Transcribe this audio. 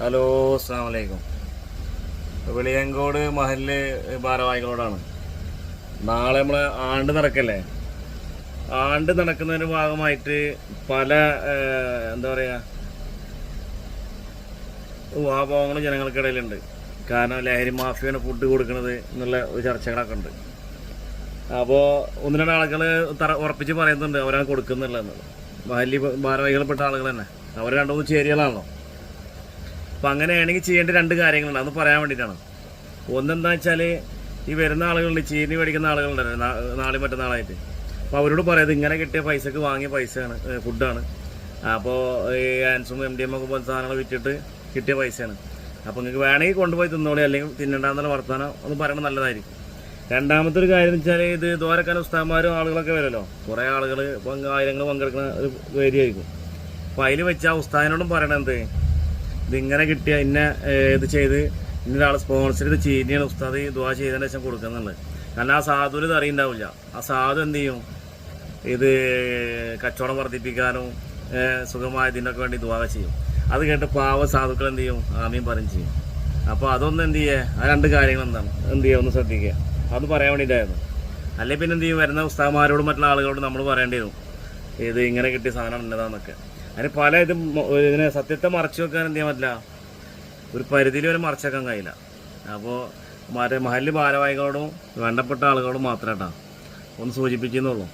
Hello, അസ്സലാമു അലൈക്കും. വെളിയങ്കോട് മഹല്ല് ഭാരവാഹികളോടാണ്. നാളെ നമ്മളെ ആണ്ട് നടക്കല്ലേ. ആണ്ട് നടക്കുന്നതിന് ഭാഗമായിട്ട് പല എന്താ പറയുക ഊഹാപോഹങ്ങളും ജനങ്ങൾക്കിടയിലുണ്ട്. കാരണം ലഹരി മാഫിയാണ് ഫുഡ് കൊടുക്കുന്നത് എന്നുള്ള ഒരു ചർച്ചകളൊക്കെ ഉണ്ട്. അപ്പോൾ ഒന്ന് രണ്ട് ആളുകൾ ഉറപ്പിച്ച് പറയുന്നുണ്ട് അവരാണ് കൊടുക്കുന്നുള്ളത്. മഹല്ലി ഭാരവാഹികൾപ്പെട്ട ആളുകൾ തന്നെ. അവർ രണ്ടുമൂന്ന് ചേരികളാണല്ലോ. അപ്പം അങ്ങനെയാണെങ്കിൽ ചെയ്യേണ്ട രണ്ട് കാര്യങ്ങളുണ്ട്. അതൊന്ന് പറയാൻ വേണ്ടിയിട്ടാണ്. ഒന്നെന്താ വെച്ചാൽ, ഈ വരുന്ന ആളുകളുണ്ട്, ചീനി മേടിക്കുന്ന ആളുകളുണ്ടല്ലോ നാളെ മറ്റന്നാളായിട്ട്. അപ്പോൾ അവരോട് പറയാം, ഇങ്ങനെ കിട്ടിയ പൈസക്ക് വാങ്ങിയ പൈസയാണ്, ഫുഡാണ്. അപ്പോൾ ഈ ആൻസും MDM ഒക്കെ പോലത്തെ സാധനങ്ങൾ വിറ്റിട്ട് കിട്ടിയ പൈസയാണ്. അപ്പോൾ നിങ്ങൾക്ക് വേണമെങ്കിൽ കൊണ്ടുപോയി തിന്നോളി, അല്ലെങ്കിൽ തിന്നണ്ടെന്നുള്ള വർത്തമാനം ഒന്ന് പറയണത് നല്ലതായിരിക്കും. രണ്ടാമത്തെ ഒരു കാര്യം എന്ന് വെച്ചാൽ, ഇത് ദ്വാരക്കാൻ ഉസ്താദന്മാരും ആളുകളൊക്കെ വരുമല്ലോ. കുറേ ആളുകൾ ആയിരങ്ങൾ പങ്കെടുക്കുന്ന ഒരു വേദിയായിരിക്കും. അപ്പോൾ അതിൽ വെച്ച് ആ ഉസ്താദിനോടും പറയണത്, ഇതിങ്ങനെ കിട്ടിയ ഇത് ചെയ്ത് ഇന്നൊരാൾ സ്പോൺസർ ചെയ്ത് ചീനിയാണ് ഉസ്താദ് ദുആ ചെയ്തതിന് ശേഷം കൊടുക്കുന്നുള്ളത്. കാരണം ആ സാധുവിന് ഇത് അറിയുണ്ടാവില്ല. ആ സാധു എന്ത് ചെയ്യും, ഇത് കച്ചവടം വർദ്ധിപ്പിക്കാനും സുഖമായതിനൊക്കെ വേണ്ടി ദുആ ചെയ്യും. അത് കേട്ട് പാവ സാധുക്കൾ എന്ത് ചെയ്യും, ആമീൻ പറയും ചെയ്യും. അപ്പോൾ അതൊന്നും എന്ത് ചെയ്യുക, ആ രണ്ട് കാര്യങ്ങൾ എന്ത് ചെയ്യുക, ഒന്ന് ശ്രദ്ധിക്കുക. അതൊന്ന് പറയാൻ വേണ്ടിയിട്ടായിരുന്നു. അല്ലെങ്കിൽ പിന്നെ എന്ത് ചെയ്യും, വരുന്ന ഉസ്താദന്മാരോടും മറ്റുള്ള ആളുകളോട് നമ്മൾ പറയേണ്ടി വരും, ഇത് ഇങ്ങനെ കിട്ടിയ സാധനം ഉന്നതാന്നൊക്കെ. അതിന് പല ഇതിനെ സത്യത്തെ മറച്ചു വെക്കാൻ എന്ത് ചെയ്യാൻ പറ്റില്ല, ഒരു പരിധിയിൽ വരെ മറച്ചു വെക്കാൻ കഴിയില്ല. അപ്പോൾ മഹല്ല് ഭാരവാഹികളോടും വേണ്ടപ്പെട്ട ആളുകളോടും മാത്രമേട്ടാ ഒന്ന് സൂചിപ്പിക്കുന്നുള്ളൂ.